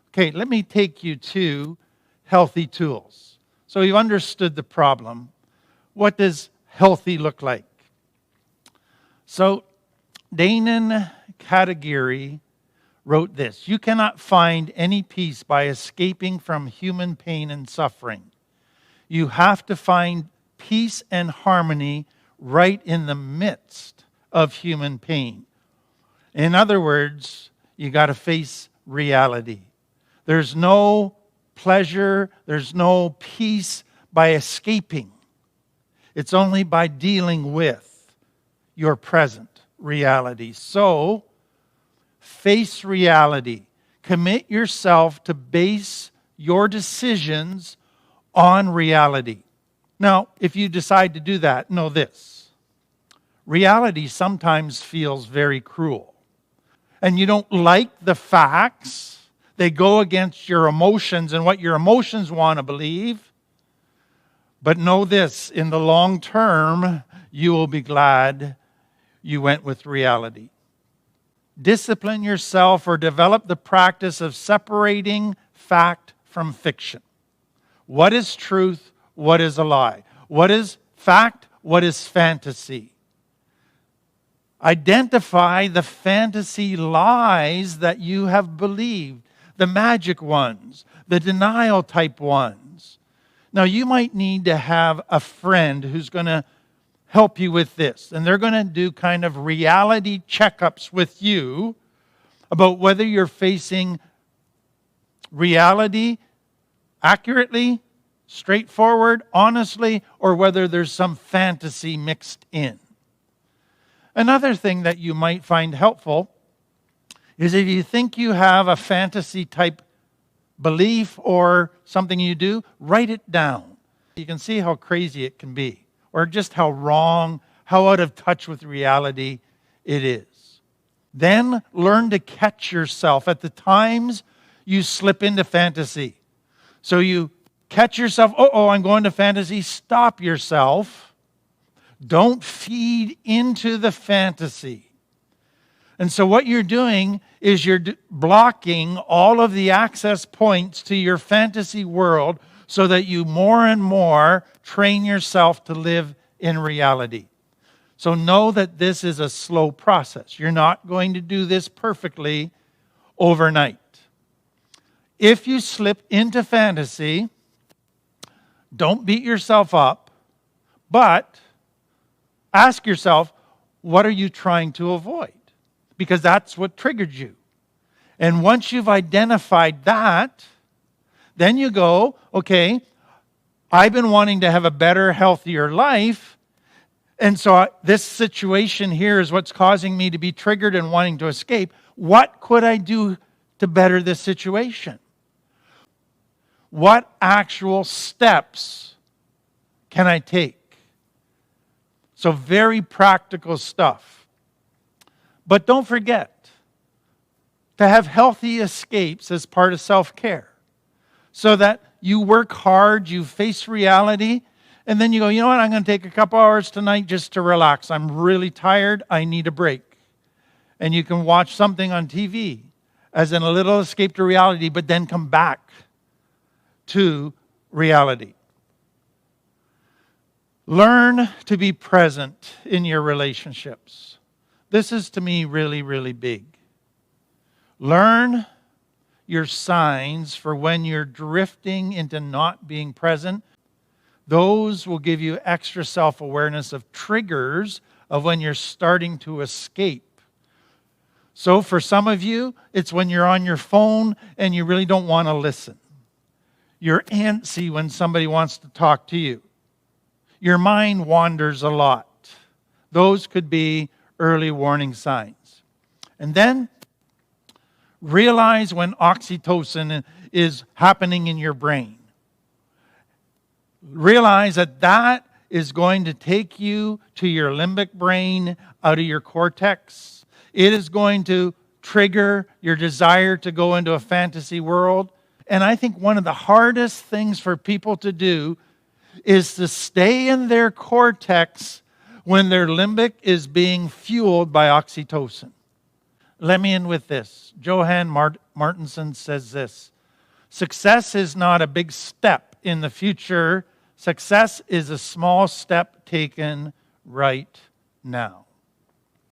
Okay, let me take you to healthy tools. So you've understood the problem. What does healthy look like? So Danon Katagiri wrote this: "You cannot find any peace by escaping from human pain and suffering. You have to find peace and harmony right in the midst of human pain." In other words, you got to face reality. There's no pleasure, there's no peace by escaping. It's only by dealing with your present reality. So, face reality. Commit yourself to base your decisions on reality. Now, if you decide to do that, know this: reality sometimes feels very cruel. And you don't like the facts. They go against your emotions and what your emotions want to believe. But know this: in the long term, you will be glad you went with reality. Discipline yourself or develop the practice of separating fact from fiction. What is truth? What is a lie? What is fact? What is fantasy? Identify the fantasy lies that you have believed, the magic ones, the denial type ones. Now, you might need to have a friend who's going to help you with this, and they're going to do kind of reality checkups with you about whether you're facing reality accurately, straightforward, honestly, or whether there's some fantasy mixed in. Another thing that you might find helpful is if you think you have a fantasy type belief or something you do, write it down. You can see how crazy it can be, or just how wrong, how out of touch with reality it is. Then learn to catch yourself at the times you slip into fantasy. So you catch yourself, I'm going to fantasy. Stop yourself. Don't feed into the fantasy. And so what you're doing is you're blocking all of the access points to your fantasy world so that you more and more train yourself to live in reality. So know that this is a slow process. You're not going to do this perfectly overnight. If you slip into fantasy, don't beat yourself up, but ask yourself, what are you trying to avoid? Because that's what triggered you. And once you've identified that, then you go, okay, I've been wanting to have a better, healthier life, and so this situation here is what's causing me to be triggered and wanting to escape. What could I do to better this situation? What actual steps can I take? So very practical stuff. But don't forget to have healthy escapes as part of self-care. So that you work hard, you face reality, and then you go, you know what, I'm going to take a couple hours tonight just to relax. I'm really tired, I need a break. And you can watch something on TV as in a little escape to reality, but then come back to reality. Learn to be present in your relationships. This is, to me, really, really big. Learn your signs for when you're drifting into not being present. Those will give you extra self-awareness of triggers of when you're starting to escape. So for some of you, it's when you're on your phone and you really don't want to listen. You're antsy when somebody wants to talk to you. Your mind wanders a lot. Those could be early warning signs. And then realize when oxytocin is happening in your brain. Realize that that is going to take you to your limbic brain out of your cortex. It is going to trigger your desire to go into a fantasy world. And I think one of the hardest things for people to do is to stay in their cortex when their limbic is being fueled by oxytocin. Let me end with this. Johann Martinson says this: Success is not a big step in the future. Success is a small step taken right now.